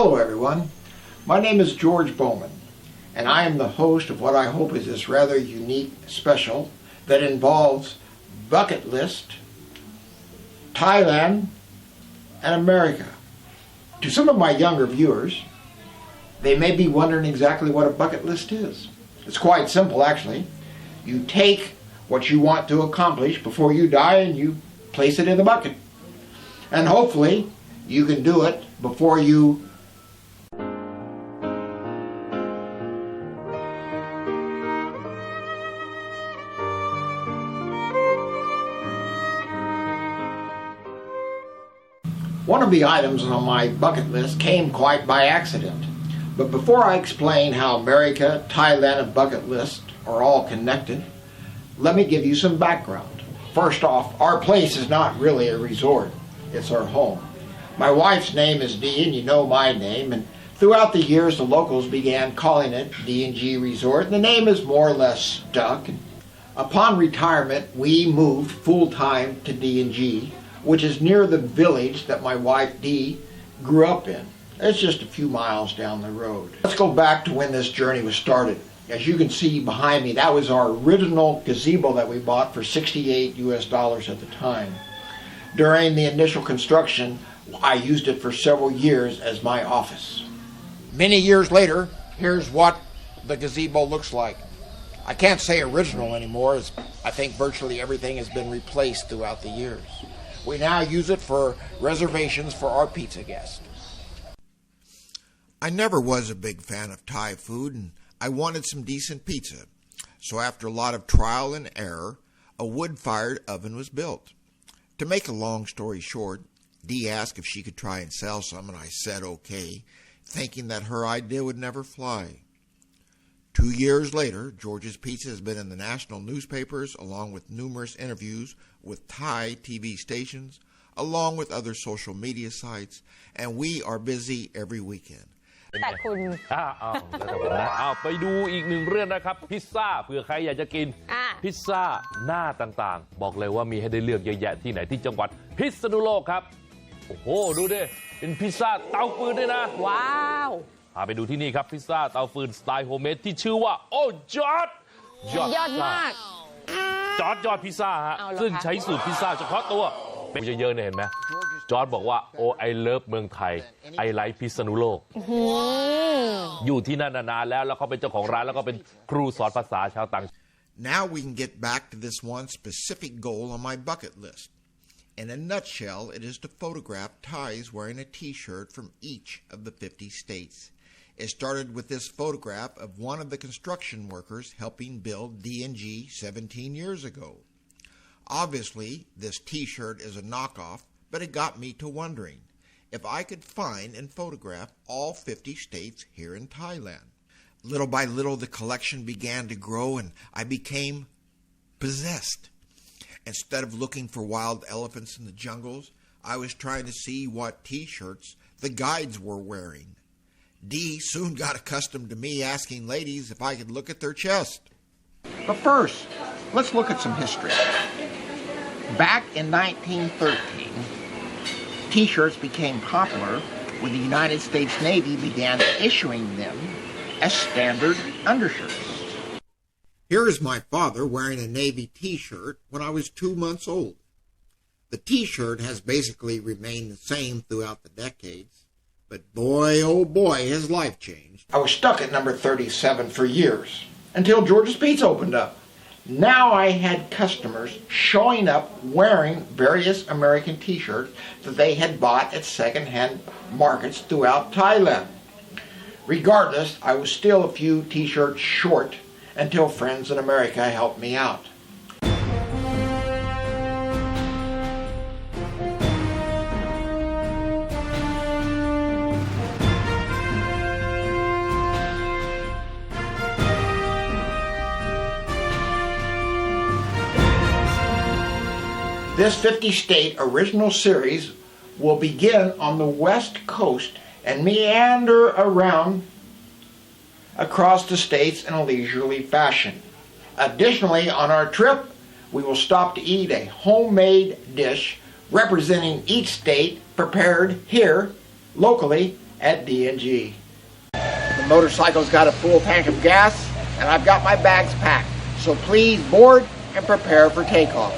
Hello everyone, my name is George Bowman, and I am the host of what I hope is this rather unique special that involves bucket list, Thailand, and America. To some of my younger viewers, they may be wondering exactly what a bucket list is. It's quite simple actually. You take what you want to accomplish before you die and you place it in the bucket. And hopefully you can do it before you One of the items on my bucket list came quite by accident. But before I explain how America, Thailand, and bucket list are all connected, let me give you some background. First off, our place is not really a resort. It's our home. My wife's name is Dee, and you know my name, and throughout the years the locals began calling it D&G Resort, and the name is more or less stuck. Upon retirement, we moved full-time to D&G, which is near the village that my wife Dee grew up in. It's just a few miles down the road. Let's go back to when this journey was started. As you can see behind me, that was our original gazebo that we bought for $68 at the time. During the initial construction, I used it for several years as my office. Many years later, here's what the gazebo looks like. I can't say original anymore, as I think virtually everything has been replaced throughout the years. We now use it for reservations for our pizza guests. I never was a big fan of Thai food, and I wanted some decent pizza. So after a lot of trial and error, a wood-fired oven was built. To make a long story short, Dee asked if she could try and sell some, and I said okay, thinking that her idea would never fly. 2 years later, George's Pizza has been in the national newspapers, along with numerous interviews with Thai TV stations, along with other social media sites, and we are busy every weekend. แต่คุณไปดูอีกหนึ่งเรื่องนะครับพิซซ่าเผื่อใครอยากจะกินพิซซ่าหน้าต่างๆบอกเลยว่ามีให้ได้เลือกเยอะแยะที่ไหนที่จังหวัดพิษณุโลกครับโอ้โหดูดิเป็นพิซซ่าเตาฟืนด้วยนะว้าวพาไปดูที่นี่ครับพิซซ่าเตาฟืนสไตล์โฮมเมดที่ชื่อว่าโอ้จอร์จยอดมากจอร์จพิซซ่าฮะซึ่งใช้สูตรพิซซ่าเฉพาะตัวเป็นเยอะๆเนี่ยเห็นไหมจอร์จบอกว่าโอ้ไอเลิฟเมืองไทยไอไลฟ์พิษณุโลกอยู่ที่นั่นนานแล้วเขาเป็นเจ้าของร้านแล้วก็เป็นครูสอนภาษาชาวต่าง Now we can get back to this one specific goal on my bucket list. In a nutshell, it is to photograph Thais wearing a t-shirt from each of the 50 states. It started with this photograph of one of the construction workers helping build D&G 17 years ago. Obviously, this t-shirt is a knockoff, but it got me to wondering if I could find and photograph all 50 states here in Thailand. Little by little, the collection began to grow, and I became possessed. Instead of looking for wild elephants in the jungles, I was trying to see what t-shirts the guides were wearing. Dee soon got accustomed to me asking ladies if I could look at their chest. But first, let's look at some history. Back in 1913, t-shirts became popular when the United States Navy began issuing them as standard undershirts. Here is my father wearing a Navy t-shirt when I was 2 months old. The t-shirt has basically remained the same throughout the decades, but boy, oh boy, has life changed. I was stuck at number 37 for years, until George's Pizza opened up. Now I had customers showing up wearing various American t-shirts that they had bought at second-hand markets throughout Thailand. Regardless, I was still a few t-shirts short until friends in America helped me out. This 50-state original series will begin on the West Coast and meander around across the states in a leisurely fashion. Additionally, on our trip, we will stop to eat a homemade dish representing each state prepared here locally at D&G. The motorcycle's got a full tank of gas, and I've got my bags packed. So please board and prepare for takeoff.